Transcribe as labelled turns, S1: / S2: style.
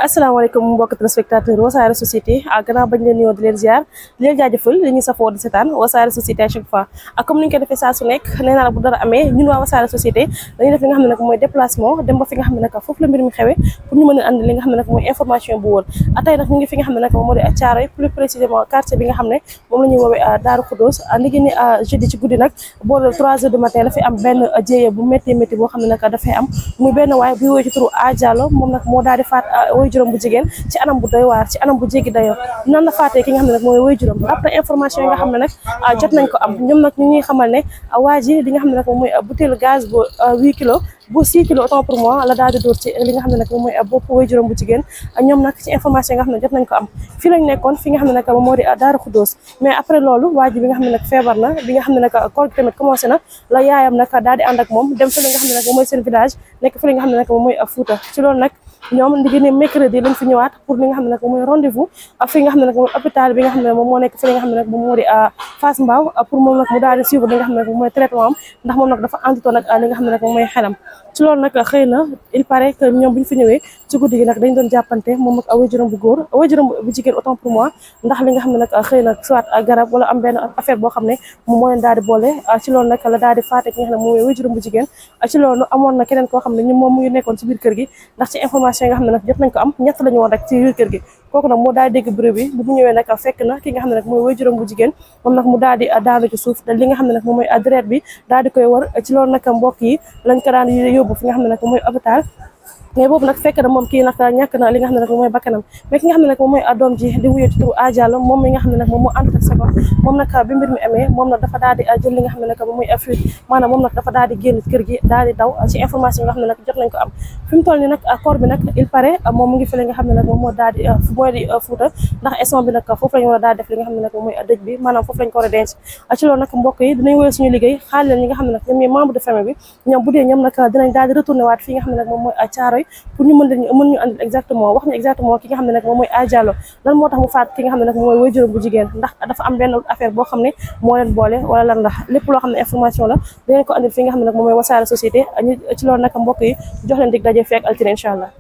S1: asalaamaaleykum mbokk téléspectateur Wassare Société gannaaw bañ leen nuyoo di leen ziar di leen jaajëfal li ñuy safoo di seetaan Wassare Société à chaque fois comme ni ñu koy defee saa su nekk nee naa la bu dara amee ñun waa Wassare Société dañuy def li nga xam ne nag mooy déplacement dem ba fi nga xam ne nag foofu la mbir mi xewee pour ñu mën a andi li nga xam ne nag mooy information bu wóor tey nag ñu ngi fi nga xam ne nag moom moo di Thiaroye plus précisément quartier bi nga xam ne moom la ñuy woowee Daaru Khoudoss nigi ni jeudi ci guddi nag boole 3 heures du matin la fi am benn jéye bu métti métti boo xam ne nag dafay am muy benn waaye buy woy ci turu A Diallo moom nag moo daal di faat woy juróom bu jigéen ci anam bu doy waar ci anam bu jéggi dayoo nan la faatee ki nga xam ne nag mooy woy juróom après information yi nga xam ne nag jot nañ ko am ñoom nag ñu ñuy xamal ne waa ji li nga xam ne nag moom mooy butéelu gaz bu 8 kilos bu 6 kilos autant pour moi la daal di dóor ci li nga xam ne nag moom mooy bopp woy juróom bu jigéen ñoom nag ci information yi nga xam ne jot nañ ko am fii lañ nekkoon fi nga xam ne nag moom moo di Daaru Khoudoss mais après loolu waa ji bi nga xam ne nag feebar na bi nga xam ne nag koor gi tamit commencé na la yaayam nag daal di ànd ak moom dem fi li nga xam ne nag moom mooy seen village nekk fi li nga xam ne nag moom mooy Fouta ci loolu nag ñoom ndi génne mercredi lañ fi ñëwaat pour li nga xam ne nag moom mooy rendez-vous fi nga xam ne nag mooy hôpital bi nga xam ne moom moo nekk fi li nga xam ne nag moom moo di Fass Mbao pour moom nag mu daal di suivre li nga xam ne nag moom mooy traitement am ndax moom nag dafa àndutoo nag li nga xam ne nag moom mooy xelam ci loolu nag xëy na il paraît que ñoom bu ñu fi ñëwee ci guddi gi nag dañ doon jàppante moom nag waajuram bu góor waajuram bu jigéen autant pour moi ndax li nga xam ne nag xëy na soit garab wala am benn affaire boo xam ne moom moo leen daal di boole ci loolu nag la daal di faate ki nga xam ne moom mooy waajuram bu jigéen ci loolu amoon na keneen koo xam ne ñun moom mu ngi nekkoon ci biir kër gi ndax ci information yi nga xam ne nag jot nañ ko am ñett lañu woon rek ci biir kër gi kooku nag moo daal di dégg bruit bi bu mu ñëwee nag fekk na ki nga xam ne nag mooy waajuram bu jigéen moom nag mu daal di daanu ci suuf te li nga xam ne nag moom mooy deret bi daal di koy war ci loolu nag mbokk yi lañ ko daan yóbbu fi nga xam ne nag mooy hôpital mais boobu nag fekk na moom kii nag ñàkk na li nga xam ne nag moom mooy bakkanam mais ki nga xam ne nag moom mooy doom ji di wuyoo ci turu A Diallo moom mi nga xam ne nag moom moo ànd ak sa bopp moom nag bi mbir mi amee moom nag dafa daal di jël li nga xam ne nag moom mooy fuite maanaam moom nag dafa daal di génn kër gi daal di daw ci information yi nga xam ne nag jot nañ ko am fi mu toll ni nag corps bi nag il paraît moom mu ngi fi li nga xam ne nag moom moo daal di mooy di Fuuta ndax instant bi nag foofu lañu war a daal def li nga xam ne nag moom mooy dëj bi maanaam foofu lañ ko war a denc ci loolu nag mbokk yi dinañ wéyal suñu liggéey xaal leen ñi nga xam ne nag ñoom ñooy membre de famille bi ñoom bu dee ñoom nag dinañ daal di retourné waat fi nga xam ne nag moom mooy Thiaroye pour ñu mën ñu andil exactement wax ñu exactement ki nga xam ne nag moom mooy A Diallo lan moo tax mu faat ki nga xam ne nag moom mooy waajuram bu jigéen ndax dafa am benn affaire boo xam ne moo leen boole wala lan ndax lépp loo xam ne information la dinañ ko andil fi nga xam ne nag moom mooy Wassare Société ñu ci loolu nag mbokk yi jox leen dig daje fekk altine incha allah